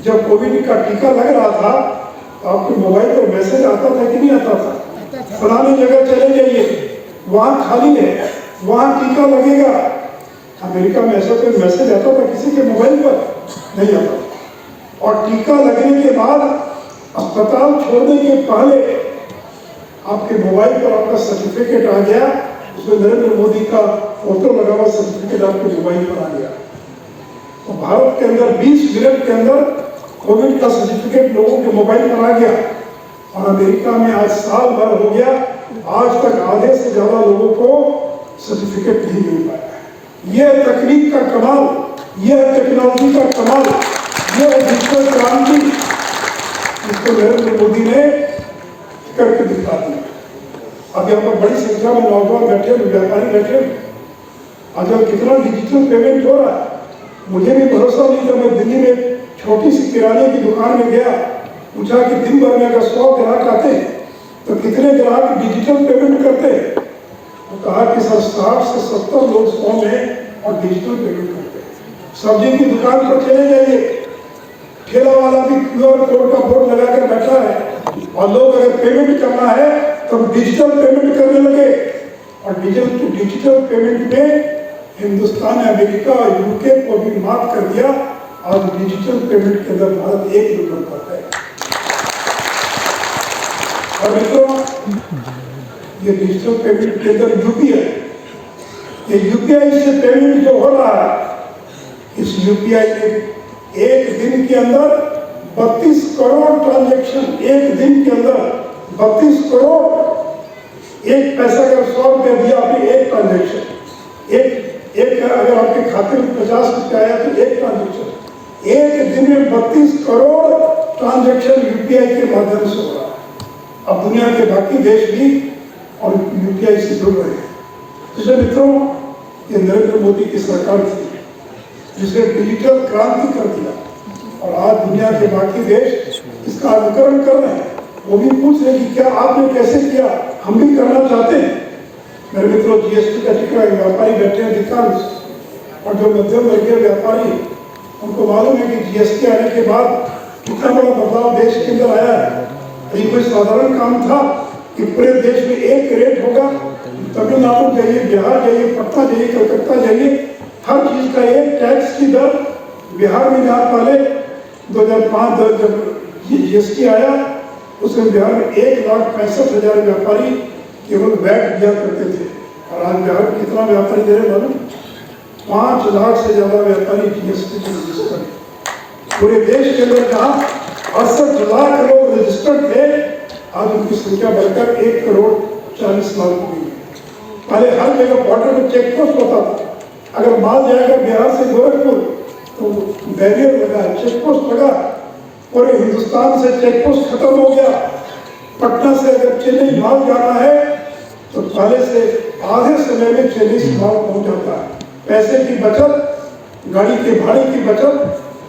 जब कोविड का टीका लग रहा था तो आपके मोबाइल पर मैसेज आता था कि नहीं आता था? फलानी जगह चले जाइए, वहां खाली है, वहां टीका लगेगा। अमेरिका में ऐसा कोई मैसेज आता था किसी के मोबाइल पर? नहीं आता। और टीका लगने के बाद अस्पताल छोड़ने के पहले आपके मोबाइल पर आपका सर्टिफिकेट आ गया, उसमें नरेंद्र मोदी का फोटो लगा हुआ सर्टिफिकेट आपके मोबाइल पर आ गया। तो भारत के अंदर 20 मिनट के अंदर कोविड का सर्टिफिकेट लोगों के मोबाइल पर आ गया। और अमेरिका में आज साल भर हो गया, आज तक आधे से ज्यादा लोगों को सर्टिफिकेट नहीं मिल पाया। यह तकनीक का कमाल, यह टेक्नोलॉजी का कमाल, यह डिजिटल क्रांति, इसको नरेंद्र मोदी ने करके दिखा दिया। अब यहाँ पर बड़ी संख्या में नौजवान बैठे, व्यापारी बैठे। आजकल कितना डिजिटल पेमेंट हो रहा है, मुझे भी भरोसा नहीं था। मैं दिल्ली में छोटी सी किराने की दुकान में गया, पूछा कि दिन भर में अगर 100 ग्राहक आते तो कितने ग्राहक डिजिटल पेमेंट करते? तो कहा कि सर 60 से 70 लोग 100 में और डिजिटल पेमेंट करते। सब्जी की दुकान पर चले जाइए, ठेला वाला भी QR कोड का बोर्ड लगाकर बैठा है और लोग अगर पेमेंट करना है तो डिजिटल पेमेंट करने लगे। और डिजिटल पेमेंट में हिंदुस्तान, अमेरिका और यूके को भी माफ कर दिया। आज डिजिटल पेमेंट के अंदर भारत 1 नंबर पर है। और मित्रों, ये डिजिटल पेमेंट के अंदर यूपीआई, ये यूपीआई से पेमेंट जो हो रहा है, इस यूपीआई में एक दिन के अंदर 32 करोड़ ट्रांजैक्शन, एक दिन के अंदर 32 करोड़। एक पैसा अगर 100 रुपया दिया आपने, एक ट्रांजैक्शन, एक अगर आपके खाते में 50 रुपया आया तो एक ट्रांजैक्शन। एक दिन में 32 करोड़ ट्रांजैक्शन यूपीआई के माध्यम से हो रहा है। अब दुनिया के बाकी देश भी और यूपीआई से जुड़ रहे हैं। इसलिए मित्रों, ये नरेंद्र मोदी की सरकार थी जिसने डिजिटल क्रांति कर दिया और आज दुनिया के बाकी देश इसका अनुकरण कर रहे हैं। वो भी पूछ रहे कि क्या आपने कैसे किया, हम भी करना चाहते हैं। मेरे मित्रों, जीएसटी का टिकड़ा व्यापारी बैठे हैं अधिकांश, और जो मध्यम वर्गीय व्यापारी, उनको मालूम है कि जीएसटी आने के बाद कितना बड़ा बदलाव देश के अंदर आया है। ये कोई साधारण काम था कि पूरे देश में एक रेट होगा, तमिलनाडु जाइए, बिहार जाइए, पटना जाइए, कलकत्ता जाइए, हर चीज का एक टैक्स की दर। बिहार में जहाँ पहले 2005 जब जीएसटी आया, उसमें बिहार में 1,65,000 व्यापारी केवल वैट दिया करते थे। और आज बिहार में कितना व्यापारी दे रहे मालूम? 5 लाख से ज्यादा व्यापारी जीएसटी में रजिस्टर्ड है। पूरे देश के अंदर जहाँ 68 लाख लोग रजिस्टर्ड थे, आज उनकी संख्या बढ़कर 1,40,00,000 हो गई है। पहले हर जगह बॉर्डर में चेक पोस्ट होता था, अगर माल जाएगा बिहार से गोरखपुर तो बैरियर लगा, चेक पोस्ट लगा। पूरे हिंदुस्तान से चेक पोस्ट खत्म हो गया। पटना से अगर चेन्नई माल जाना है तो पहले से आधे समय में चेन्नई से माल पहुंच जाता है। पैसे की बचत, गाड़ी के भाड़े की बचत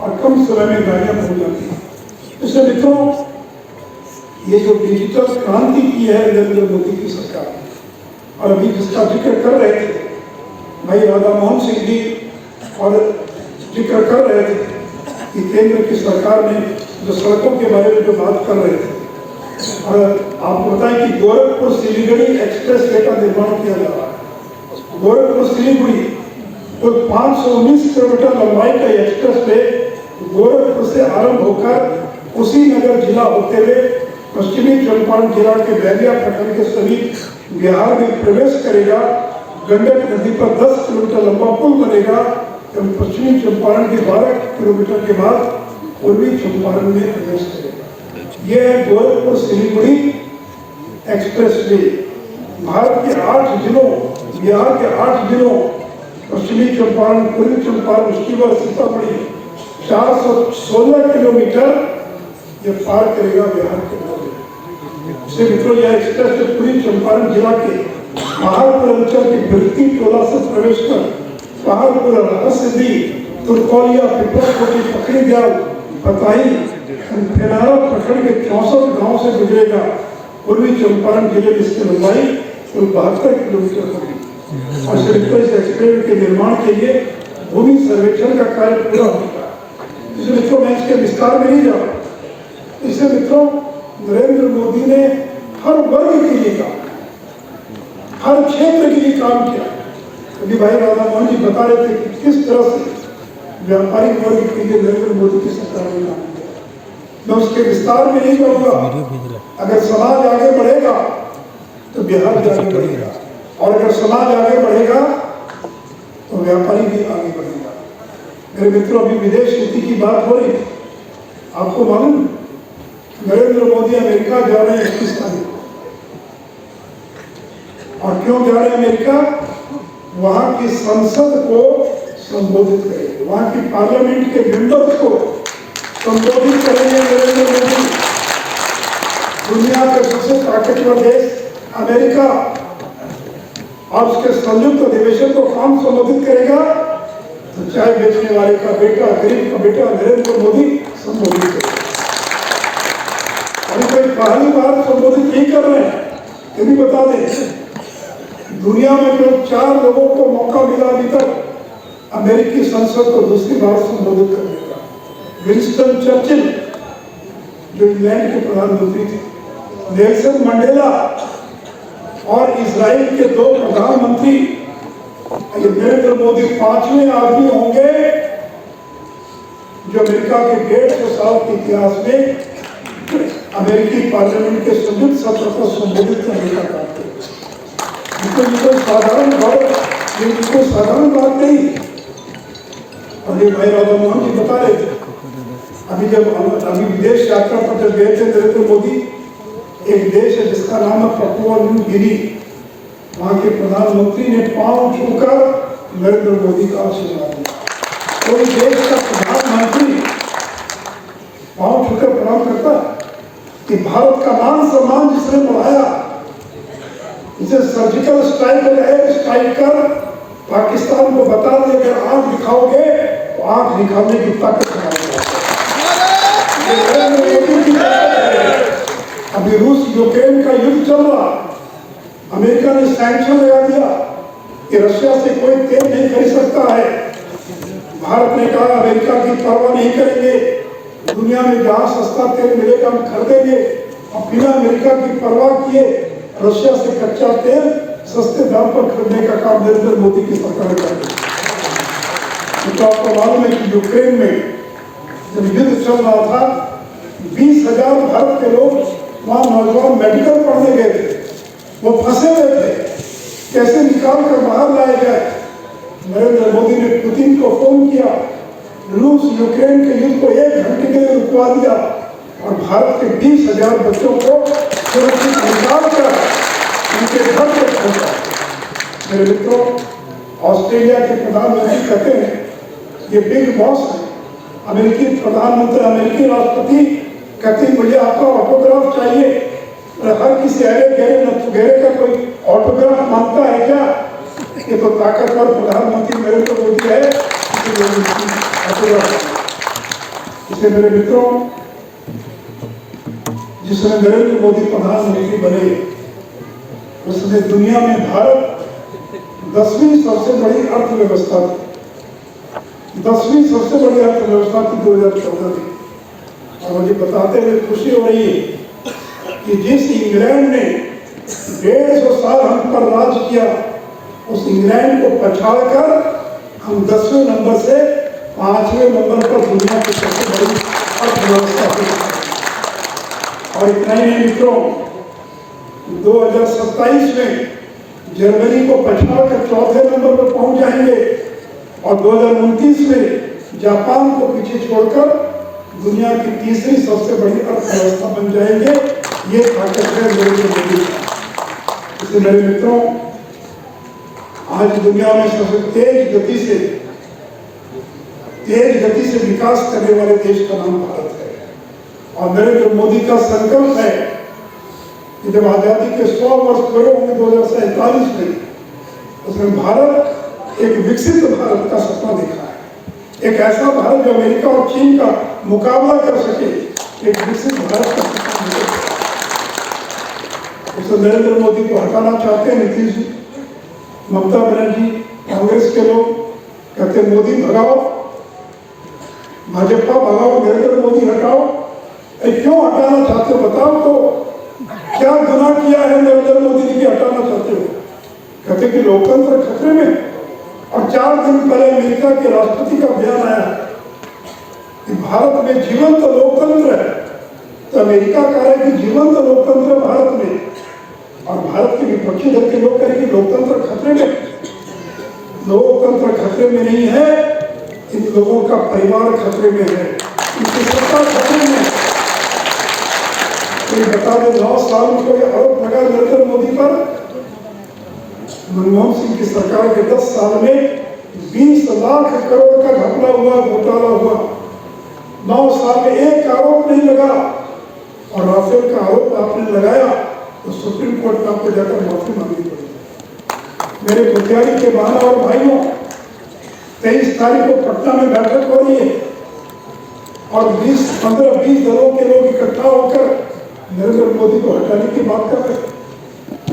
और कम समय में गाड़ियां पहुंच जाती हैं। इसलिए मित्रों, ये जो डिजिटल क्रांति की है नरेंद्र मोदी की सरकार, और अभी जिसका जिक्र कर रहे थे भाई राधा मोहन सिंह जी, और जिक्र कर रहे थे कि केंद्र की सरकार ने जो सड़कों के बारे में जो बात कर रहे थे, और आपको बताएं कि गोरखपुर सिलीगुड़ी एक्सप्रेस वे का निर्माण किया जा रहा है। गोरखपुर सिलीगुड़ी कुल 519 किलोमीटर लंबाई का एक्सप्रेस वे गोरखपुर से आरंभ होकर कुशीनगर जिला होते हुए पश्चिमी चंपारण जिला के बैरिया प्रखंड के समीप बिहार में प्रवेश करेगा। गंडक नदी पर 10 किलोमीटर लंबा पुल बनेगा एवं पश्चिमी चंपारण के 12 किलोमीटर के बाद पूर्वी चंपारण में प्रवेश करेगा। यह है गोरखपुर सिलीगुड़ी एक्सप्रेस वे। भारत के 8 जिलों, बिहार के 8 जिलों पश्चिमी चंपारण, पूर्वी चंपारण, शिवहर, सीतामढ़ी 416 किलोमीटर ये पार करेगा बिहार के से। मित्रों, यह एक्सप्रेस पूरी चंपारण जिला के पहाड़पुर अंचल के बिरती टोला से प्रवेश कर पहाड़पुर, राहसिद्धि, तुरकोलिया, पिपराकोटी, पकड़ी दयाल, बताई, फेनारा प्रखंड के 64 गांव से गुजरेगा। पूर्वी चंपारण जिले में इसकी लंबाई कुल 72 किलोमीटर होगी। और इस एक्सप्रेस के निर्माण के लिए भूमि सर्वेक्षण का कार्य पूरा होगा। इसलिए मित्रों, मैं इसके विस्तार में नहीं जा रहा। इससे मित्रों, नरेंद्र मोदी ने हर वर्ग के लिए काम, हर क्षेत्र के लिए काम किया। अभी भाई राधा मोहन जी बता रहे थे कि किस तरह से व्यापारिक वर्ग के लिए नरेंद्र मोदी की सरकार ने काम किया। मैं उसके विस्तार में नहीं जाऊंगा। अगर समाज आगे बढ़ेगा तो बिहार भी आगे बढ़ेगा, और अगर समाज आगे बढ़ेगा तो व्यापारी भी आगे बढ़ेगा। मेरे मित्रों, अभी विदेश नीति की बात हो रही है। आपको मालूम, नरेंद्र मोदी अमेरिका जा रहे हैं 21 तारीख को। और क्यों जा रहे हैं अमेरिका? वहां की संसद को संबोधित करेंगे, वहां की पार्लियामेंट के मेंबर्स को संबोधित करेंगे नरेंद्र मोदी। दुनिया का सबसे ताकतवर देश अमेरिका और उसके संयुक्त अधिवेशन को कौन संबोधित करेगा? तो चाय बेचने वाले का बेटा, गरीब का बेटा नरेंद्र मोदी संबोधित करेगा। अभी कोई पहली बार संबोधित नहीं कर रहे हैं, ये भी बता दें। दुनिया में जो 4 लोगों को मौका मिला अभी तक अमेरिकी संसद को दूसरी बार संबोधित करने का। विंस्टन चर्चिल जो इंग्लैंड के प्रधानमंत्री थे, नेल्सन मंडेला और इजराइल के 2 प्रधानमंत्री। नरेंद्र मोदी 5वें आदमी होंगे जो अमेरिका के 150 साल के इतिहास में अमेरिकी पार्लियामेंट के संयुक्त सत्र को संबोधित करने का काम किया। कोई साधारण बात, ये कोई साधारण बात नहीं। और ये भाई राधा मोहन जी बता रहे थे, अभी विदेश यात्रा पर जब गए थे नरेंद्र मोदी, एक देश है जिसका नाम है पपुआ न्यू गिनी। वहां के प्रधानमंत्री ने पांव छूकर नरेंद्र मोदी का आशीर्वाद दिया। कोई देश का प्रधानमंत्री पांव छूकर प्रणाम करता कि भारत का मान सम्मान जिसने बढ़ाया, इसे सर्जिकल स्ट्राइक और एयर स्ट्राइक कर पाकिस्तान को बता दे, अगर आंख दिखाओगे तो आंख दिखाने की ताकत है। अभी रूस यूक्रेन का युद्ध चल रहा, अमेरिका ने सैंक्शन लगा दिया कि रशिया से कोई तेल नहीं खरीद सकता है। भारत ने कहा अमेरिका की परवाह नहीं करेंगे, दुनिया में जहां सस्ता तेल मिलेगा हम खरीदेंगे। और बिना अमेरिका की परवाह किए रशिया से कच्चा तेल सस्ते दाम पर खरीदने का काम नरेंद्र मोदी की सरकार कर रही है। तो आपको मालूम है कि यूक्रेन में जब युद्ध चल रहा था, 20,000 भारत के लोग वहां नौजवान मेडिकल पढ़ने गए थे, वो फंसे हुए थे, कैसे निकाल कर बाहर लाया जाए। नरेंद्र मोदी ने पुतिन को फोन किया, रूस यूक्रेन के युद्ध को 1 घंटे के लिए रुकवा दिया और भारत के 20,000 बच्चों को सुरक्षित निकाल कर उनके घर पर पहुंचा। मेरे मित्रों, ऑस्ट्रेलिया के प्रधानमंत्री कहते हैं ये बिग बॉस है। अमेरिकी प्रधानमंत्री, अमेरिकी राष्ट्रपति कहते हैं मुझे आपका ऑटोग्राफ चाहिए। हर किसी अरे गहरे न गहरे का कोई ऑटोग्राफ मांगता है क्या? ये तो ताकतवर प्रधानमंत्री नरेंद्र मोदी है। इसलिए मेरे मित्रों, जिसने नरेंद्र मोदी प्रधानमंत्री बने उसने दुनिया में भारत 10वीं सबसे बड़ी अर्थव्यवस्था थी, 10वीं सबसे बड़ी अर्थव्यवस्था थी 2014 में। और मुझे बताते हुए खुशी हो रही है कि जिस इंग्लैंड ने 150 साल हम पर राज किया, उस इंग्लैंड को पछाड़कर हम 10वें नंबर से 5वें नंबर पर दुनिया की सबसे बड़ी अर्थव्यवस्था हुई। और इतना ही नहीं मित्रों, 2027 में जर्मनी को पछाड़कर 4थे नंबर पर पहुंच जाएंगे और 2029 में जापान को पीछे छोड़कर दुनिया की तीसरी सबसे बड़ी अर्थव्यवस्था बन जाएंगे। ये ताकत है नरेंद्र मोदी की। इसलिए मेरे मित्रों, आज दुनिया में सबसे तेज गति से विकास करने वाले देश का नाम भारत है। और नरेंद्र मोदी का संकल्प है कि जब आजादी के 100 वर्ष पूरे होंगे 2047 में, उसमें भारत एक विकसित भारत का सपना देखा है, एक ऐसा भारत जो अमेरिका और चीन का मुकाबला कर सके, एक विकसित भारत का सपना देखा है। उससे नरेंद्र मोदी को हटाना चाहते हैं नीतीश जी, ममता बनर्जी, कांग्रेस के लोग कहते मोदी भगाओ, भाजपा भगाओ, नरेंद्र मोदी हटाओ। क्यों हटाना चाहते हो बताओ तो, क्या गुनाह किया है नरेंद्र मोदी ने कि हटाना चाहते हो? कहते कि लोकतंत्र खतरे में। और 4 दिन पहले अमेरिका के राष्ट्रपति का बयान आया कि भारत में जीवंत लोकतंत्र है, तो अमेरिका कह रहा है कि जीवंत लोकतंत्र भारत में, और भारत के विपक्षी दल के लोग कह रहे कि लोकतंत्र खतरे में। लोकतंत्र खतरे में नहीं है, इन लोगों का परिवार खतरे में है, इनकी सत्ता खतरे में है। तो बता दें, 9 साल में कोई आरोप लगा नरेंद्र मोदी पर? मनमोहन सिंह की सरकार के 10 साल में 20 लाख करोड़ का घपला हुआ, घोटाला हुआ। 9 साल में एक आरोप नहीं लगा। और राफेल का आरोप आपने लगाया तो सुप्रीम कोर्ट में आपको जाकर माफी मांगनी पड़ेगी। मेरे बुद्धियारी के बहनों और भाइयों, 23 तारीख को पटना में बैठक हो रही है और 15-20 दलों के लोग इकट्ठा होकर नरेंद्र मोदी को हटाने की बात कर रहे हैं।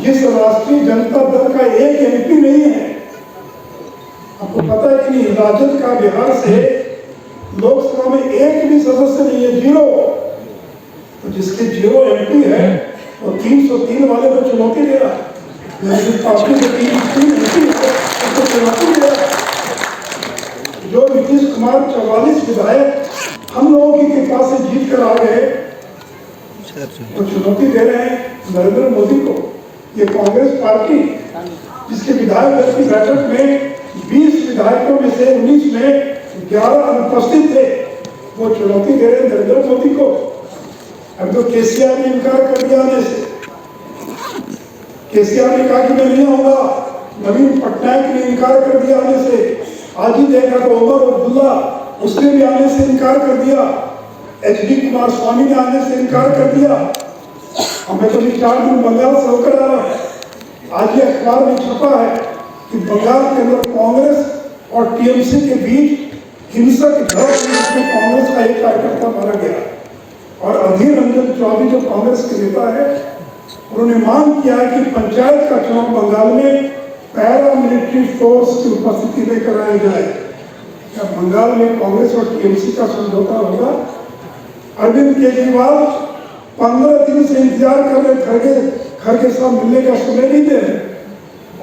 जिस राष्ट्रीय जनता दल का एक एमपी नहीं है, आपको पता है कि नहीं, राजद का बिहार से लोकसभा में एक भी सदस्य नहीं है, 0। तो जिसके 0 एमपी है वो 303 वाले को चुनौती दे रहा है, पार्टी के 303 एमपी है उसको चुनौती दे रहा है। जो नीतीश कुमार 44 विधायक हम लोगों की कृपा से जीत कर आ गए, तो चुनौती दे रहे हैं नरेंद्र मोदी को। ये कांग्रेस पार्टी जिसके विधायक दल की बैठक में 20 विधायकों में से 19 में 11 अनुपस्थित थे, वो चुनौती दे रहे हैं नरेंद्र मोदी को। अब तो केसीआर ने इनकार कर दिया आने से। केसीआर ने कहा कि मैं नहीं आऊंगा, नवीन पटनायक ने इनकार कर दिया आने से। आज ही देखा तो ओमर अब्दुल्ला, उसने भी आने से इनकार कर दिया। HD कुमार स्वामी ने आने से इनकार कर दिया। हमें तो 4 दिन बंगाल से होकर आ रहा है। आज ये अखबार में छपा है कि बंगाल के अंदर कांग्रेस और टीएमसी के बीच हिंसक झड़प में कांग्रेस का एक कार्यकर्ता मारा गया। और अधीर रंजन चौधरी जो कांग्रेस के नेता है, उन्होंने मांग किया है कि पंचायत का चुनाव बंगाल में पैरामिलिट्री फोर्स की उपस्थिति में कराया जाए। क्या बंगाल में कांग्रेस और टीएमसी का समझौता होगा? अरविंद केजरीवाल 15 दिन से इंतजार कर रहे, खड़गे साहब मिलने का समय नहीं दे रहे,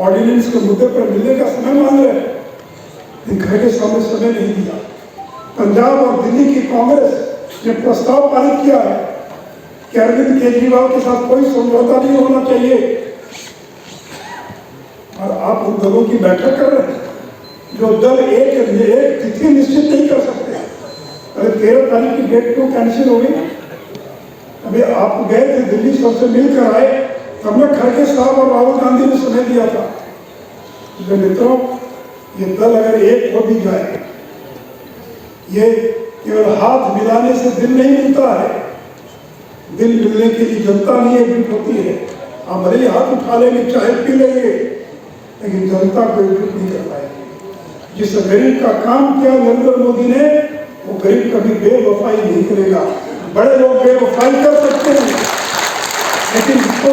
ऑर्डिनेंस के मुद्दे पर मिलने का समय मांग रहे, लेकिन खड़गे साहब ने समय नहीं दिया। पंजाब और दिल्ली की कांग्रेस ने प्रस्ताव पारित किया है कि अरविंद केजरीवाल के साथ कोई समझौता नहीं होना चाहिए, और आप उन दलों की बैठक कर रहे हैं जो दल एक तिथि निश्चित नहीं कर सकते। अरे 13 तारीख की डेट क्यों कैंसिल हो गई? अभी आप गए थे दिल्ली, सबसे मिलकर आए, हमने खड़गे साहब और राहुल गांधी ने समय दिया था। मित्रों, ये दल अगर एक हो भी जाए, ये केवल हाथ मिलाने से दिल नहीं मिलता है। दिल मिलने के लिए जनता नहीं एकजुट होती है। आप भले ही हाथ उठा लेंगे, चाहे पी लेंगे, लेकिन जनता को एकजुट नहीं कर पाएगी। जिस गरीब का काम किया नरेंद्र मोदी ने, वो गरीब कभी बेवफाई नहीं करेगा। बड़े लोग बेवफाई कर सकते हैं, लेकिन जिसको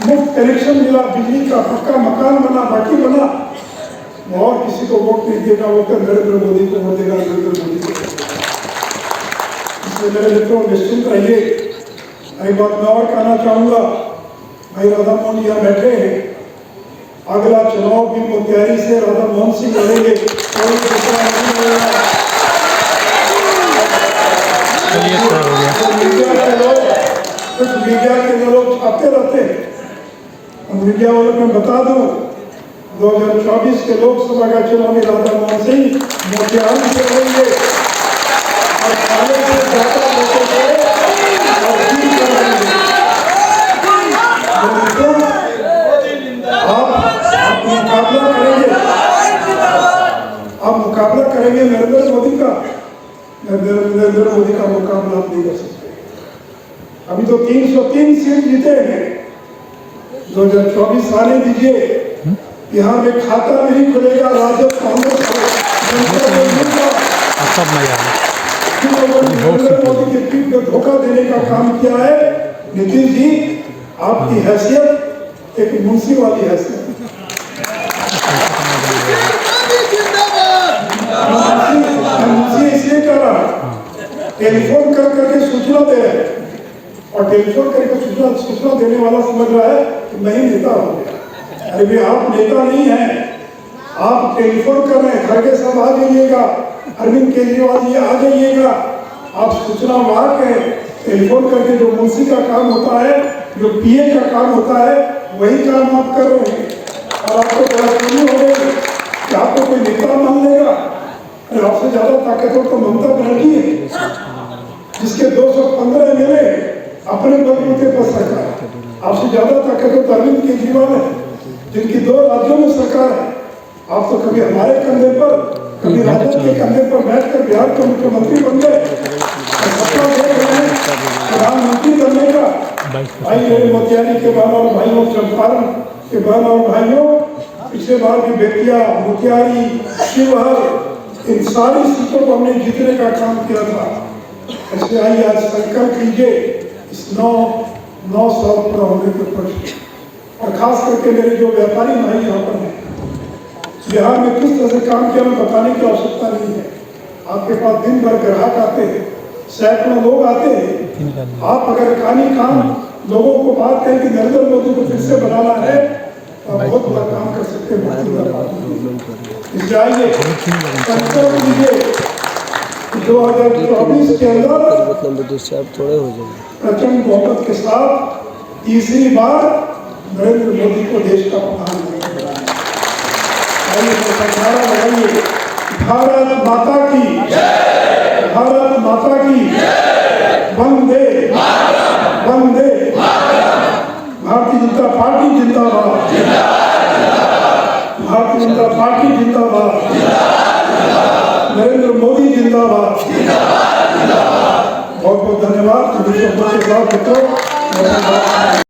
मुफ्त कनेक्शन मिला, बिजली का पक्का मकान बना, बाकी बना, वो और किसी को वोट नहीं देगा, वो कर नरेंद्र मोदी को वोट देगा, नरेंद्र मोदी को। इसलिए मेरे मित्रों निश्चिंत रहिए। एक बात मैं और कहना चाहूंगा, भाई राधा मोहन यहाँ बैठे हैं, अगला चुनाव भी मोतिहारी से राधा मोहन सिंह लड़ेंगे, कोई दूसरा नहीं लड़ेगा। कुछ मीडिया के लोग छापते रहते हैं, मीडिया वालों को बता दूं, 2024 के लोकसभा का चुनाव में राधा मोहन सिंह मोतिहारी से लड़ेंगे और सारे से ज्यादा लोगों को और जीत कराएंगे। आप मुकाबला करेंगे, आप मुकाबला करेंगे नरेंद्र मोदी का, नरेंद्र मोदी का मुकाबला आप नहीं कर सकते। अभी तो 303 सीट जीते हैं, 2024 आने दीजिए, यहाँ में खाता नहीं खुलेगा, राजद कांग्रेस नरेंद्र मोदी के पीठ में धोखा देने का काम किया है। नीतीश जी, आपकी हैसियत एक मुंशी वाली हैसियत, मुंशी इसलिए कर रहा, टेलीफोन कर करके सूचना दे रहे हैं, और टेलीफोन करके सूचना देने वाला समझ रहा है कि मैं ही नेता हो गया। अरे भी आप नेता नहीं हैं, आप टेलीफोन कर रहे हैं, खड़गे साहब आ जाइएगा, अरविंद केजरीवाल जी आ जाइएगा, आप सूचना वाहक हैं। टेलीफोन करके जो मुंशी का काम होता है, जो पीए का काम होता है, वही काम आप कर रहे हैं। और आपको गलतफहमी हो गई कि आपको कोई नेता मान लेगा। अरे आपसे ज्यादा ताकतवर तो ममता बनर्जी है, जिसके 215 MLA अपने बलबूते पर सरकार। आपसे ज्यादा ताकतवर अरविंद केजरीवाल है, जिनकी 2 राज्यों में सरकार है। आप तो कभी हमारे कंधे पर, कभी राजद के कंधे पर बैठकर बिहार के मुख्यमंत्री बन गए, सपना देख रहे हैं प्रधानमंत्री बनने का। भाई मेरे मोतिहारी के बहन और भाइयों, चंपारण के बहन और भाइयों, पिछले बार भी बेतिया, मोतिहारी, शिवहर, इन सारी सीटों को हमने जीतने का काम किया था। इसलिए आइए आज संकल्प कीजिए इस 9 साल पूरा होने के ऊपर, और खास करके मेरे जो व्यापारी भाई यहाँ पर हैं, बिहार में किस तरह से काम किया मैं बताने की आवश्यकता नहीं है। आपके पास दिन भर ग्राहक आते हैं, सैकड़ों लोग आते हैं। आप अगर काम लोगों को बात करें कि नरेंद्र मोदी को फिर से बनाना है, तो आप बहुत बड़ा काम कर सकते हैं। इसलिए आइए संकल्प लीजिए 2024 के अंदर प्रचंड बहुमत के साथ तीसरी बार नरेंद्र मोदी को देश का प्रधानमंत्री बनाना। लगाइए, भारत माता की, भारत माता की, वंदे वंदे, भारतीय जनता पार्टी जिंदाबाद, भारतीय जनता पार्टी जिंदाबाद, नरेंद्र मोदी जिंदाबाद। बहुत बहुत धन्यवाद।